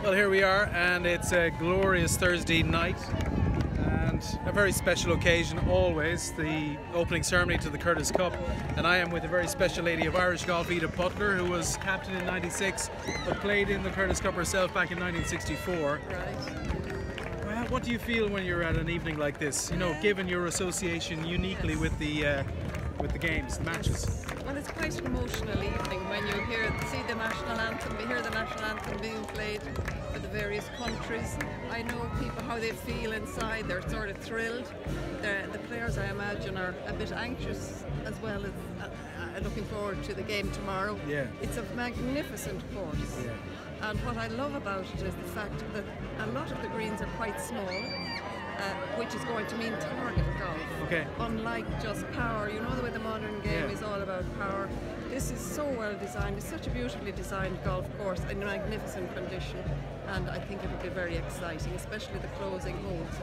Well, here we are, and it's a glorious Thursday night and a very special occasion always, the opening ceremony to the Curtis Cup. And I am with a very special lady of Irish golf, Ita Butler, who was captain in '96 but played in the Curtis Cup herself back in 1964. Right. Well, what do you feel when you're at an evening like this, you know, given your association uniquely with the games, the matches? Well, it's quite an emotional evening when you see the national anthem, we hear the national anthem being played for the various countries. I know people how they feel inside, they're sort of thrilled. The players, I imagine, are a bit anxious as well as looking forward to the game tomorrow. Yeah. It's a magnificent course. Yeah. And what I love about it is the fact that a lot of the greens are quite small, which is going to mean target golf. Okay. Unlike just power, you know the way the modern game is all about power. This is so well designed. It's such a beautifully designed golf course in magnificent condition, and I think it will be very exciting, especially the closing holes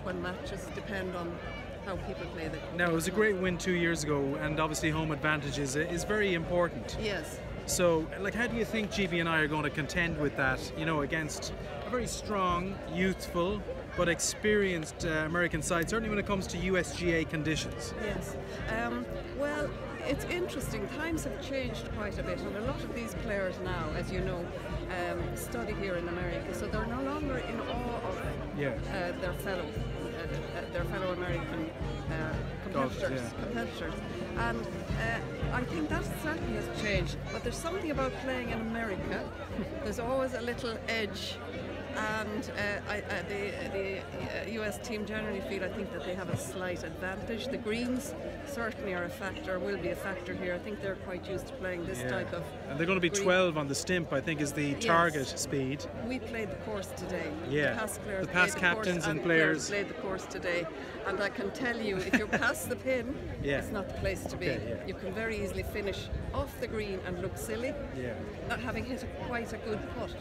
when matches depend on how people play the course. Now, it was a great win 2 years ago, and obviously home advantage is very important. Yes. So, like, how do you think GB and I are going to contend with that, you know, against a very strong, youthful, but experienced American side, certainly when it comes to USGA conditions? Yes. Well, it's interesting. Times have changed quite a bit, and a lot of these players now, as you know, study here in America, so they're no longer in awe of their fellow American competitors. And I think that certainly has changed. But there's something about playing in America. There's always a little edge. And the US team generally feel, I think, that they have a slight advantage. The greens certainly are a factor, will be a factor here. I think they're quite used to playing this type of And they're going to be green. 12 on the stimp, I think, is the target speed. We played the course today. Yeah. The past captains and players played the course today. And I can tell you, if you're past the pin, it's not the place to be. You can very easily finish off the green and look silly, not having hit quite a good putt.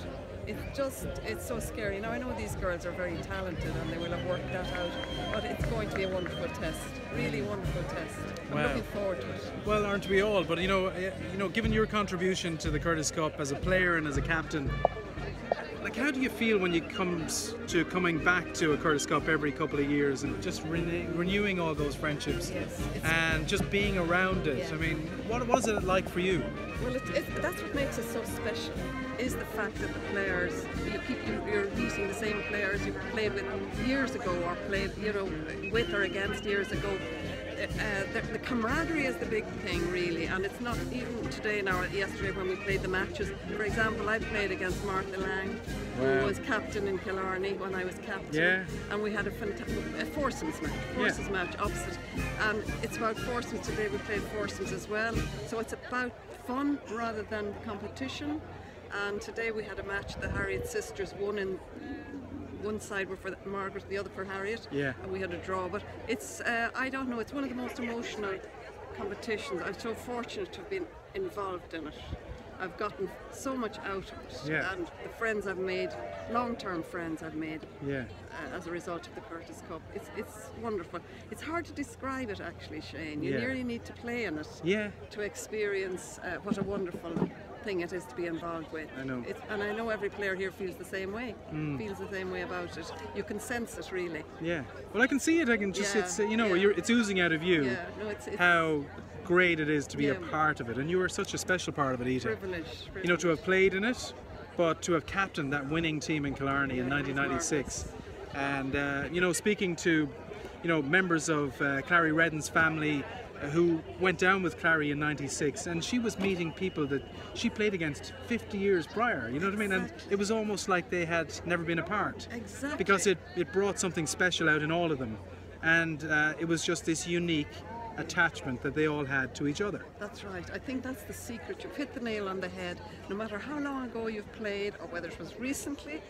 It's so scary. Now, I know these girls are very talented and they will have worked that out, but it's going to be a wonderful test, really wonderful test. I'm looking forward to it. Well, aren't we all? But you know, given your contribution to the Curtis Cup as a player and as a captain, like, how do you feel when you comes to coming back to a Curtis Cup every couple of years and just renewing all those friendships and just being around it? I mean, what is it like for you? Well, that's what makes it so special, is the fact that the players, you're meeting the same players you played with years ago, or played, you know, with or against years ago. The camaraderie is the big thing, really, and it's not even today now. Yesterday when we played the matches, for example, I played against Martha Lang, who was captain in Killarney when I was captain, and we had a foursomes match opposite, and it's about foursomes today. We played foursomes as well, so it's about fun rather than competition. And today we had a match. The Harriet sisters won in. One side were for Margaret, the other for Harriet, and we had a draw. But it's, I don't know, it's one of the most emotional competitions. I'm so fortunate to have been involved in it. I've gotten so much out of it, and the friends I've made, long-term friends I've made, as a result of the Curtis Cup. It's wonderful. It's hard to describe it, actually, Shane. You nearly need to play in it to experience what a wonderful thing it is to be involved with. I know. And I know every player here feels the same way. Feels the same way about it. You can sense it, really. Yeah. Well, I can see it. I can just, it's, you know, it's oozing out of you. Yeah. No, it's how great it is to be a part of it, and you were such a special part of it, Ita. Privilege. You know, to have played in it, but to have captained that winning team in Killarney in 1996, and you know, speaking to, you know, members of Clary Redden's family who went down with Clary in '96, and she was meeting people that she played against 50 years prior, you know what I mean? And it was almost like they had never been apart. Exactly. Because it brought something special out in all of them, and it was just this unique attachment that they all had to each other. That's right. I think that's the secret. You've hit the nail on the head. No matter how long ago you've played, or whether it was recently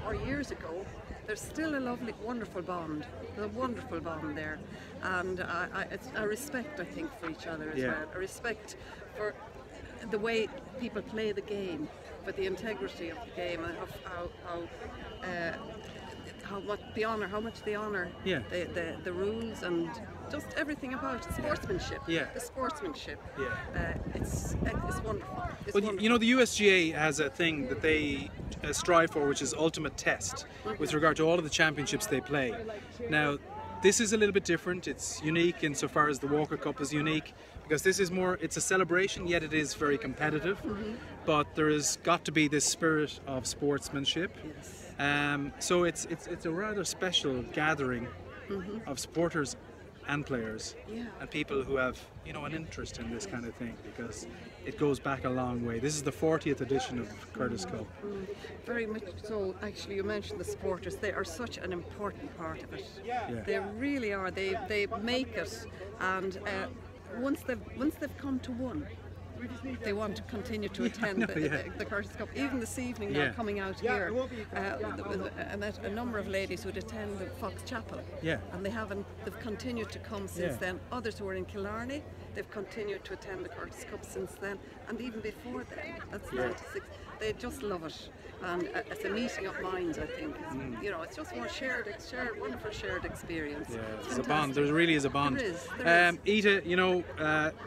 or years ago, there's still a lovely, wonderful bond. There's a wonderful bond there, and it's a respect, I think, for each other as well. A respect for the way people play the game, for the integrity of the game, and how much they honour the rules and just everything about it. Sportsmanship. Yeah. The sportsmanship. Yeah. It's wonderful. It's Well, wonderful. you know, the USGA has a thing that they strive for, which is ultimate test, with regard to all of the championships they play. Now, this is a little bit different. It's unique insofar as the Walker Cup is unique, because this is more, it's a celebration, yet it is very competitive. But there has got to be this spirit of sportsmanship. Yes. So it's a rather special gathering of supporters and players, Yeah. and people who have, you know, an interest in this kind of thing, because it goes back a long way. This is the 40th edition of Curtis Cup. Very much so. Actually, you mentioned the supporters. They are such an important part of it. Yeah. They really are. They make it, and once they've come to one, they want to continue to attend the Curtis Cup. Even this evening, now coming out here, I met a number of ladies who'd attend the Fox Chapel, and they've continued to come since then. Others who were in Killarney, they've continued to attend the Curtis Cup since then, and even before then, that's 96. They just love it, and it's a meeting of minds, I think. You know, it's just one wonderful shared experience. Yeah, it's a bond. There really is a bond. There is. Ita, you know,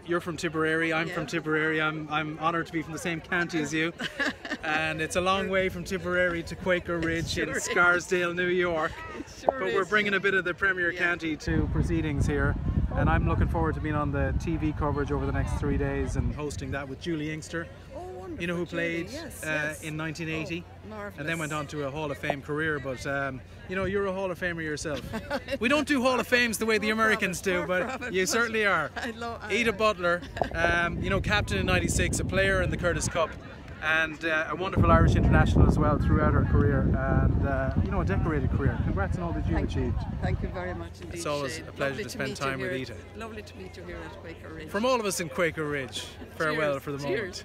you're from Tipperary. I'm from Tipperary. I'm honoured to be from the same county as you, and it's a long way from Tipperary to Quaker Ridge in Scarsdale, New York. But we're bringing a bit of the Premier County to proceedings here, and I'm looking forward to being on the TV coverage over the next 3 days and hosting that with Julie Inkster. You know, who played in 1980 and then went on to a Hall of Fame career, but you know, you're a Hall of Famer yourself. We don't do Hall of Fames the way the Americans do, but you certainly are. Ita Butler, you know, captain in 96, a player in the Curtis Cup, and a wonderful Irish international as well throughout her career, and you know, a decorated career. Congrats on all that you've achieved. Thank you very much indeed. It's always a pleasure to spend time with Ita. Lovely to meet you here at Quaker Ridge. From all of us in Quaker Ridge, farewell for the moment.